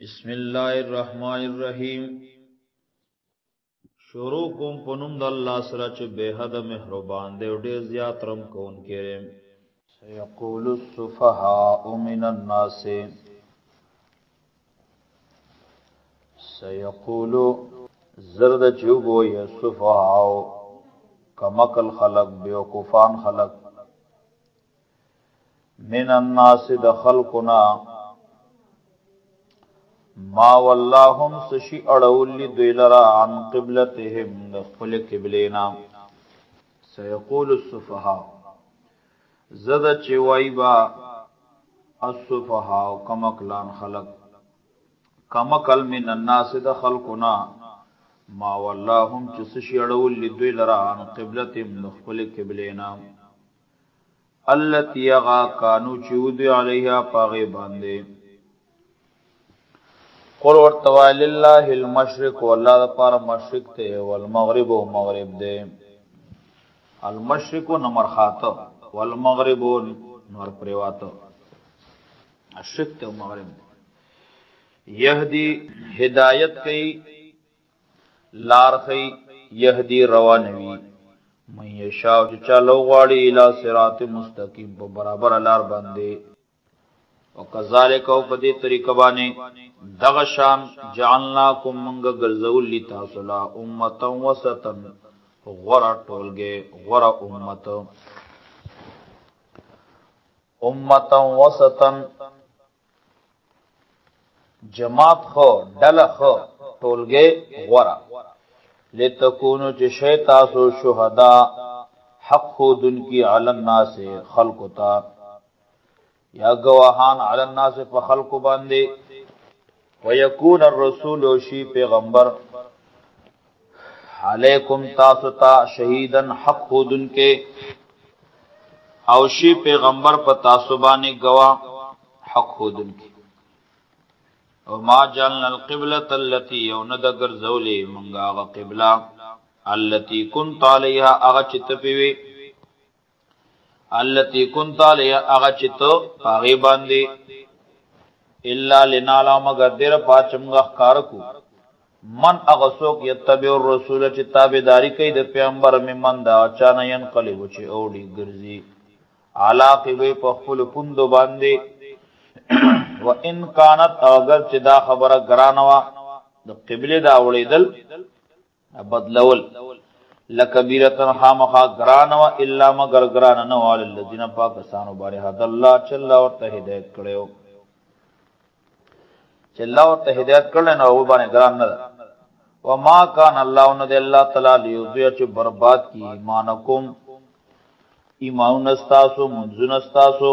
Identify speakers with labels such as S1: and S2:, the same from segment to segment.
S1: بسم الله الرحمن الرحیم. شروع کوم په نوم د الله سره چې بے حد مهربان دی او ډېر زیات رحم کوونکی دی. سيقول السفهاء من الناس، سيقول زرد چوبو یا السفهاء کمکل خلق بیوقوفان خلق، من الناس د خلقنا، ما واللهم سشی اڑولی دوی لرا عن قبلتهم دخل قبلینا. سيقول السفهاء زد چوائی با السفهاء کمکلان خلق، کمکل من الناس د خلقنا، ما واللهم سشی اڑولی دوی لرا عن قبلتهم دخل قبلینا، التي یغا کانو چودی علیها پاغی باندے. قل ورتوا لله المشرق، والله دا پار مشرق تے والمغرب و مغرب دے. المشرق نمر خاطا والمغرب نمر پریواتا، مشرق تے مغرب دے. یهدی ہدایت کئی لار خی، یهدی روانوی من یشاو چچا لو غاڑی الى صراط مستقیم پا برابر لار باندے. وکذالک او پدی طریقہ بانے دغشان جعلناکم منگا گرزول لی تاسولا امتا وسطا غرا ٹولگے، غرا امتا وسطا جماعت خو ڈل خو ٹولگے غرا، لتکونو چشے تاسو شہداء حق خود ان کی علی الناس خلقتا، یا گواہان علی الناس فخلق باندے. ویکون الرسول وشی پیغمبر علیکم تاستا شہیدن حق خود ان کے، اوشی پیغمبر پا تاسبانی گواہ حق خود ان کے. وما جعلنا القبلة التي یوندگر زولی منگا آغا قبلہ، التي کنت علیہا آغا چت پیوی، التي كنت علیہ اغا چتو پاغی باندی، الا لنالا مگر دیر پاچمگا خکارکو من اغسوک یتبع الرسول چی تابداری کئی در پیغمبر ممن دا چانا ینقلبو چی اوڑی گرزی علاقی بی پخفل پندو باندی. و ان کانت اگر چی دا خبر گرانوا دا قبل دا اوڑی دل بدلول لکبیرتن خامخا گرانوا الا مگر گراننو علی الذین پاکستانو باری حد اللہ چلا ورطا ہدایت کڑیو، چلا ورطا ہدایت کڑینا وہ بانی گران ندا. وما کان اللہ ند اللہ تعالی لیوزویا چو برباد کی ایمانکم ایمان استاسو منزون استاسو.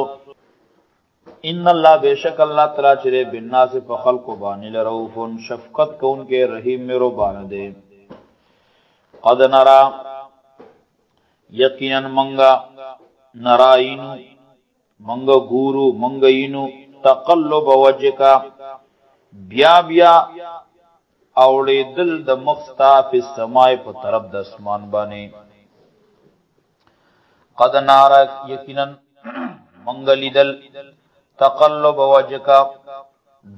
S1: ان اللہ بے شک اللہ تعالی چرے بالناس فخلق بانی لرؤفن شفقت کون کے رحیم میرو بان دے. قد نرا یقینا منگا نرائینو منگا گورو منگینو تقلب وجه کا بیا بیا اوڑی دل د مخستا فی السمائی پا طرف د اسمان بانے. قد نارا یقینا منگلی دل تقلب وجه کا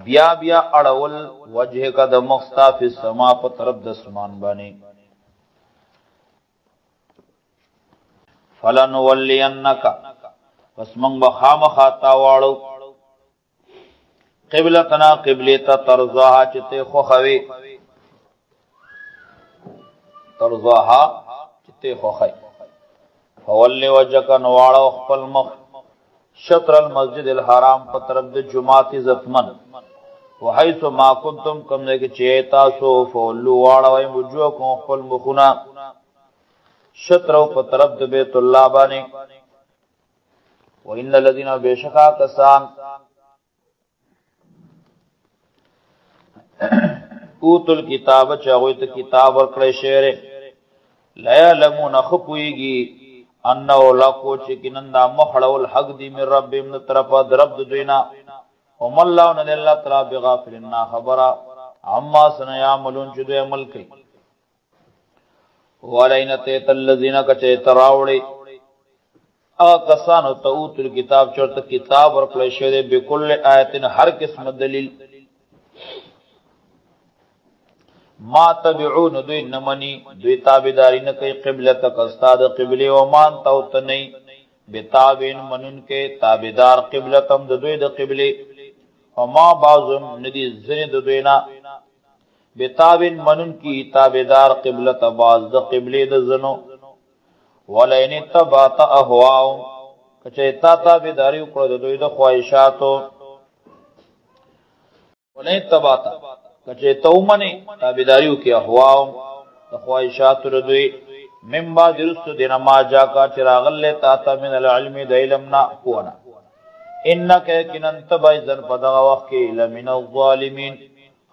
S1: بیا بیا اڑول وجه کا د مخستا فی السما پا طرف د اسمان بانے. فلنولینکا پس منگ بخام خاتا وارو قبلتنا قبلیتا ترزاها چتے خوخوی، ترزاها چتے خوخوی. فولی وجکا نوارو اخپل مخ شطر المسجد الحرام پترب د جماعت زتمن، وحیث ما کنتم کم دے کے چیتا سو فولو وارو ایم وجوکم اخپل مخونا شطرو پا طرف د بیت اللہ بانے. وَإِنَّ الَّذِينَ بِشَكَا کسان اوتو الکتاب چاہویت کتاب ورکڑے شعرے لَيَعْلَمُونَ خپوئیگی انہو لکو چکنندہ محڑو الحق دی من رب من طرفا درب دوینا. وَمَا اللَّهُ نَدِ اللَّهِ تَلَا بِغَافِلِنَّا خبرا عما سنیاملون چدو عمل کئی. وَلَيْنَ تَيْتَ الَّذِينَ کچے تراوڑے اگا کسانو تاوت الکتاب چورتا کتاب ورکڑے شعرے بکل آیتن ہر قسم دلیل ما تبعون دوی نمنی دوی تابداری نکی قبلتک استاد قبلی ومان توتنی بتابین منن کے تابدار قبلتم دوی د قبلی وما بعضم ندی زن دوینا بتابین منن کی تابدار قبلت بعض د قبلی د زنو ولئن تبعت اهواهم کچیتا تابداری وکړه دوی د خواهشاتو ولئن تبعت کچیتا ومنه تابداریو کی اهواهم د خواهشاتو دوی من بعد رسل دین ما جا کا چراغل تا تا من العلم د علمنا کونا انک کننت بایزن پدغه وخت کې لمن الظالمین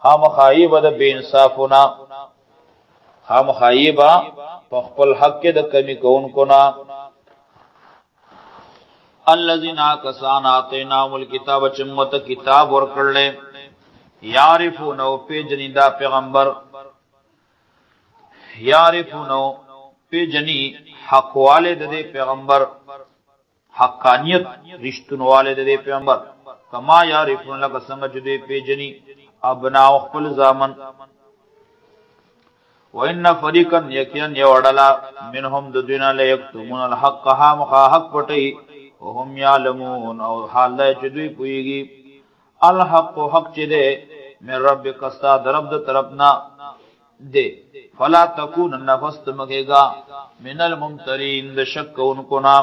S1: هم خایب د بے انصافنا هم خایبا په خپل حق کې د کمی کوونکو نا الذين كسان اتيناهم الكتاب چمت کتاب ورکړل یعرفونو پی جنی دا پیغمبر یعرفونو پی جنی حق والد دے پیغمبر حقانیت رشتن والد دے پیغمبر کما یعرفون لکا سنگا دے پی جنی ابناو خپل زامن وَإِنَّ فَرِيقًا يَكِيَنْ يَوَڑَلَا مِنْهُمْ دُدُنَا لَيَكْتُمُونَ الْحَقَّ حَق پٹئی وَهُمْ يَعْلَمُونَ او حال دے چدوی پوئیگی الحق حق چدے من رب کستا درب د طرفنا دے فلا تکون نفست مگے گا من الممترین د شک ان کو نا